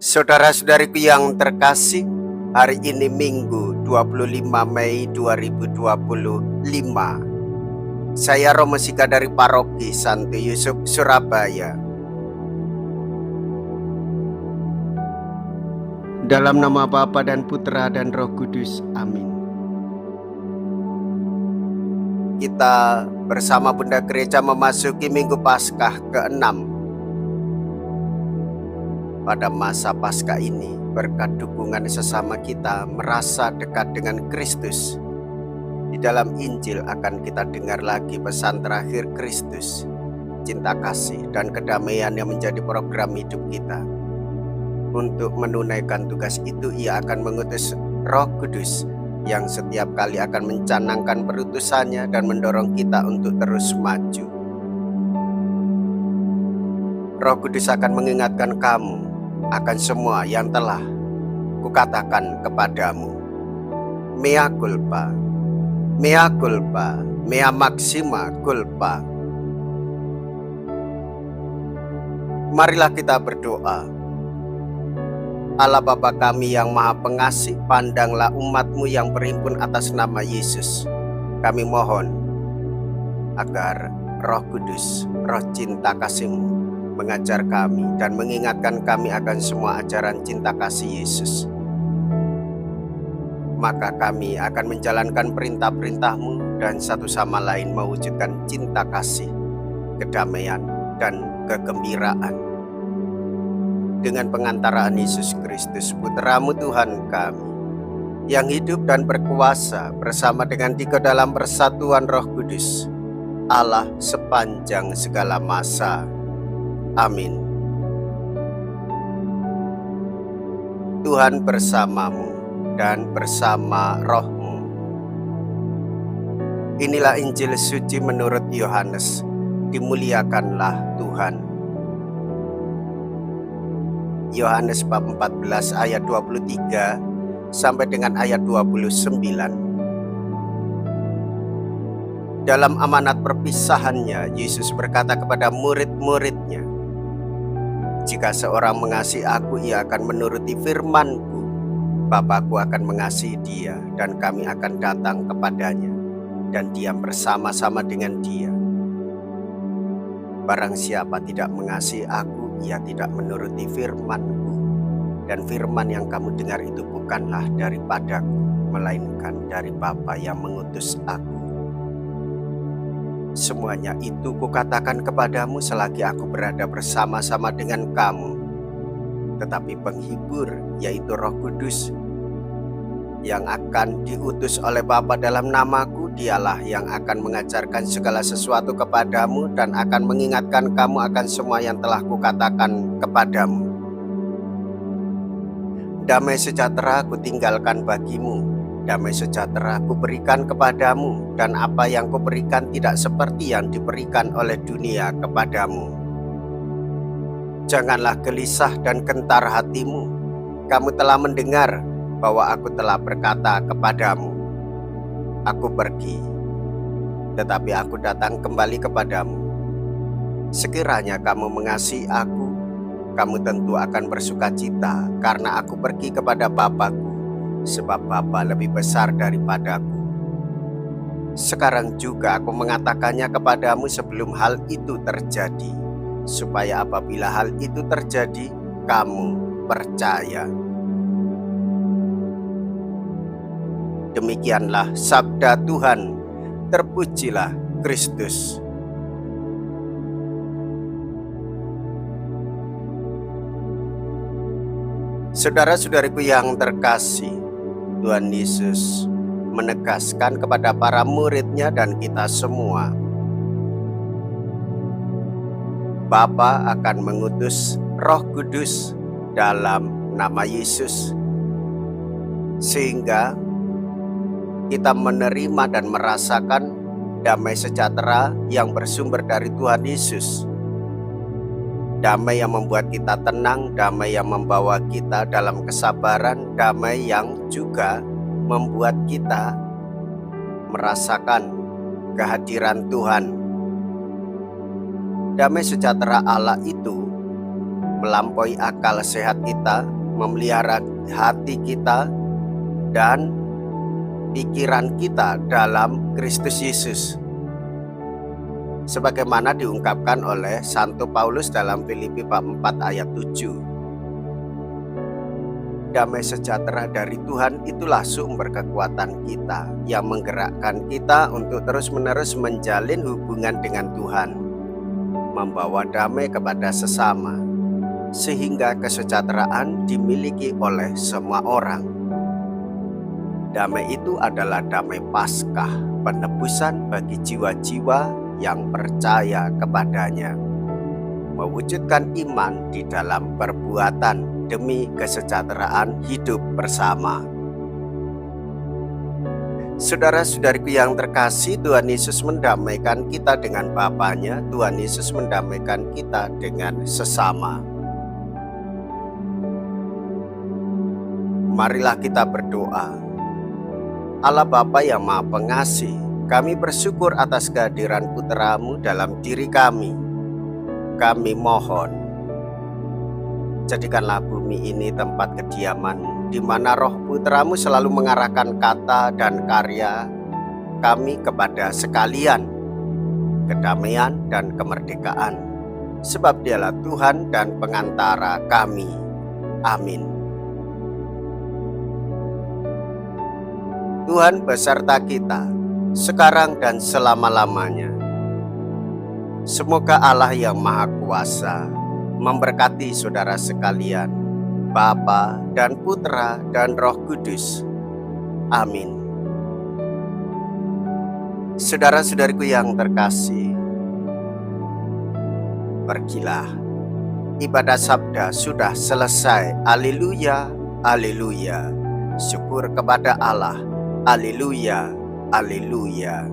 Saudara-saudariku yang terkasih, hari ini Minggu 25 Mei 2025. Saya Romo Sika dari Paroki Santo Yusuf, Surabaya. Dalam nama Bapa dan Putra dan Roh Kudus, amin. Kita bersama Bunda Gereja memasuki Minggu Paskah ke-6. Pada masa Paskah ini, berkat dukungan sesama kita merasa dekat dengan Kristus. Di dalam Injil akan kita dengar lagi pesan terakhir Kristus, cinta kasih dan kedamaian yang menjadi program hidup kita. Untuk menunaikan tugas itu, Ia akan mengutus Roh Kudus yang setiap kali akan mencanangkan perutusannya dan mendorong kita untuk terus maju. Roh Kudus akan mengingatkan kamu akan semua yang telah kukatakan kepadamu. Mea culpa, mea culpa, mea maxima culpa. Marilah kita berdoa. Allah Bapa kami yang Maha Pengasih, pandanglah umat-Mu yang berhimpun atas nama Yesus. Kami mohon agar Roh Kudus, Roh cinta kasih-Mu mengajar kami dan mengingatkan kami akan semua ajaran cinta kasih Yesus. Maka kami akan menjalankan perintah-perintah-Mu dan satu sama lain mewujudkan cinta kasih, kedamaian, dan kegembiraan. Dengan pengantaraan Yesus Kristus, Putra-Mu Tuhan kami, yang hidup dan berkuasa bersama dengan Dikau dalam persatuan Roh Kudus, Allah sepanjang segala masa. Amin. Tuhan bersamamu dan bersama rohmu. Inilah Injil suci menurut Yohanes. Dimuliakanlah Tuhan. Yohanes bab 14 ayat 23 sampai dengan ayat 29. Dalam amanat perpisahannya, Yesus berkata kepada murid-muridnya, "Jika seorang mengasihi aku, ia akan menuruti firman-Ku. Bapa-Ku akan mengasihi dia, dan kami akan datang kepadanya, dan diam bersama-sama dengan dia. Barang siapa tidak mengasihi aku, ia tidak menuruti firman-Ku. Dan firman yang kamu dengar itu bukanlah daripadaku, melainkan dari Bapa yang mengutus aku. Semuanya itu kukatakan kepadamu selagi aku berada bersama-sama dengan kamu. Tetapi penghibur, yaitu Roh Kudus, yang akan diutus oleh Bapa dalam namaku, dialah yang akan mengajarkan segala sesuatu kepadamu dan akan mengingatkan kamu akan semua yang telah kukatakan kepadamu. Damai sejahtera kutinggalkan bagimu, damai sejahtera kuberikan kepadamu, dan apa yang kuberikan tidak seperti yang diberikan oleh dunia kepadamu. Janganlah gelisah dan gentar hatimu. Kamu telah mendengar bahwa aku telah berkata kepadamu, aku pergi, tetapi aku datang kembali kepadamu. Sekiranya kamu mengasihi aku, kamu tentu akan bersukacita karena aku pergi kepada Bapa-Ku, sebab Bapa lebih besar daripadaku. Sekarang juga aku mengatakannya kepadamu sebelum hal itu terjadi, supaya apabila hal itu terjadi, kamu percaya." Demikianlah sabda Tuhan. Terpujilah Kristus. Saudara-saudariku yang terkasih, Tuhan Yesus menegaskan kepada para murid-Nya dan kita semua, Bapa akan mengutus Roh Kudus dalam nama Yesus, sehingga kita menerima dan merasakan damai sejahtera yang bersumber dari Tuhan Yesus. Damai yang membuat kita tenang, damai yang membawa kita dalam kesabaran, damai yang juga membuat kita merasakan kehadiran Tuhan. Damai sejahtera Allah itu melampaui akal sehat kita, memelihara hati kita dan pikiran kita dalam Kristus Yesus. Sebagaimana diungkapkan oleh Santo Paulus dalam Filipi bab 4 ayat 7. Damai sejahtera dari Tuhan itulah sumber kekuatan kita yang menggerakkan kita untuk terus-menerus menjalin hubungan dengan Tuhan, membawa damai kepada sesama, sehingga kesejahteraan dimiliki oleh semua orang. Damai itu adalah damai Paskah, penebusan bagi jiwa-jiwa yang percaya kepadanya, mewujudkan iman di dalam perbuatan demi kesejahteraan hidup bersama. Saudara-saudariku yang terkasih, Tuhan Yesus mendamaikan kita dengan Bapa-Nya, Tuhan Yesus mendamaikan kita dengan sesama. Marilah kita berdoa. Allah Bapa yang Maha Pengasih, kami bersyukur atas kehadiran Putra-Mu dalam diri kami. Kami mohon, jadikanlah bumi ini tempat kediaman-Mu, di mana roh Putra-Mu selalu mengarahkan kata dan karya kami kepada sekalian, kedamaian dan kemerdekaan, sebab Dialah Tuhan dan pengantara kami. Amin. Tuhan beserta kita, sekarang dan selama-lamanya. Semoga Allah yang Maha Kuasa memberkati saudara sekalian, Bapa dan Putra dan Roh Kudus. Amin. Saudara-saudariku yang terkasih, pergilah. Ibadah sabda sudah selesai. Haleluya, haleluya. Syukur kepada Allah. Haleluya, haleluya.